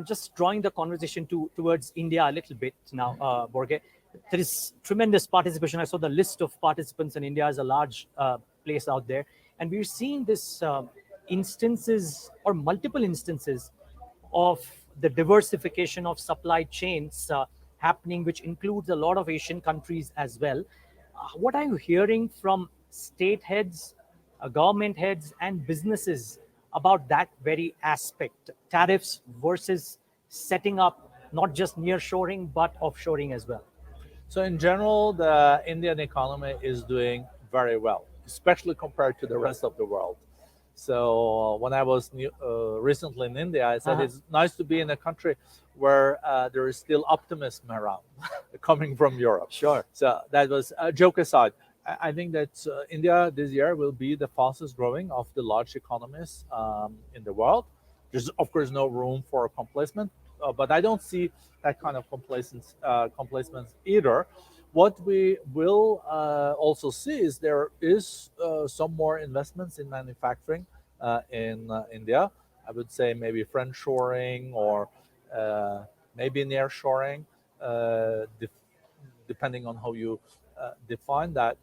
just drawing the conversation towards India a little bit now, Børge. There is tremendous participation. I saw the list of participants, and India is a large place out there. And we're seeing this instances or multiple instances of the diversification of supply chains happening, which includes a lot of Asian countries as well. What are you hearing from state heads, government heads, and businesses about that very aspect, tariffs versus setting up not just nearshoring but offshoring as well? So in general, the Indian economy is doing very well, especially compared to the rest of the world. So when I was recently in India, I said it's nice to be in a country where there is still optimism around, coming from Europe. Sure. So that was a joke aside. I think that India this year will be the fastest growing of the large economies in the world. There's of course no room for complacement, but I don't see that kind of complacence either. What we will also see is there is some more investments in manufacturing in India. I would say maybe friendshoring or maybe nearshoring, depending on how you define that.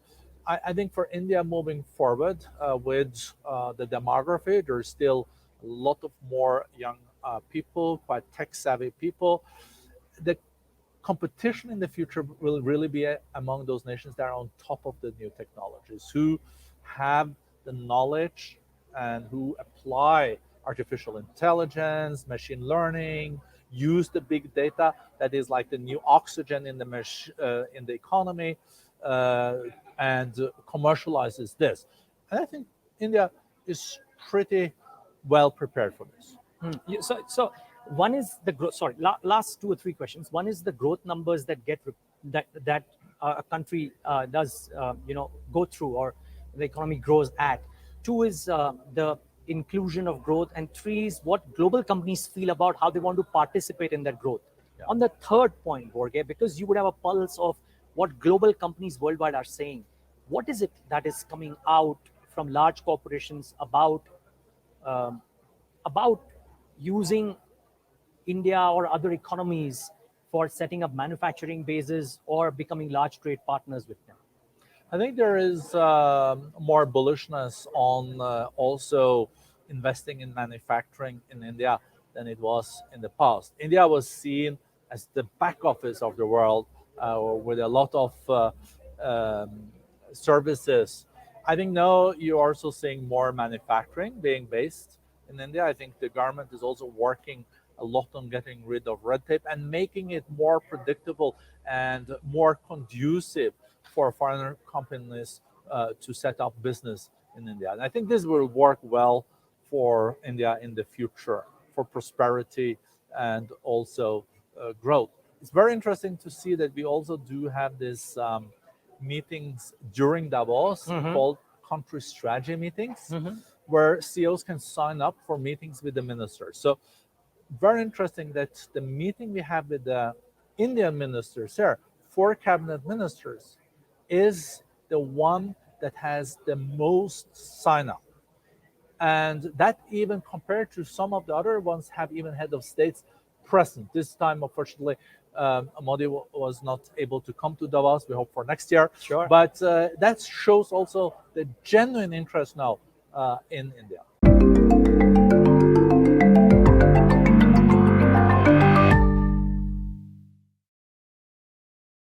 I think for India moving forward with the demography, there's still a lot of more young people, quite tech-savvy people. The competition in the future will really be among those nations that are on top of the new technologies, who have the knowledge and who apply artificial intelligence, machine learning, use the big data that is like the new oxygen in the economy, and commercializes this. And I think India is pretty well prepared for this. So one is the growth. Sorry, last 2 or 3 questions. One is the growth numbers that a country does go through, or the economy grows at. 2 is the inclusion of growth, and 3 is what global companies feel about how they want to participate in that growth. Yeah. On the third point, Børge, because you would have a pulse of what global companies worldwide are saying, what is it that is coming out from large corporations about using India or other economies for setting up manufacturing bases or becoming large trade partners with them? I think there is more bullishness on also investing in manufacturing in India than it was in the past. India was seen as the back office of the world with a lot of services. I think now you're also seeing more manufacturing being based in India. I think the government is also working a lot on getting rid of red tape and making it more predictable and more conducive for foreign companies to set up business in India. And I think this will work well for India in the future, for prosperity and also growth. It's very interesting to see that we also do have these meetings during Davos called country strategy meetings, where CEOs can sign up for meetings with the ministers. So very interesting that the meeting we have with the Indian ministers here, 4 cabinet ministers, is the one that has the most sign-up. And that even compared to some of the other ones have even head of states present. This time, unfortunately, Modi was not able to come to Davos. We hope for next year. Sure. But that shows also the genuine interest now in India.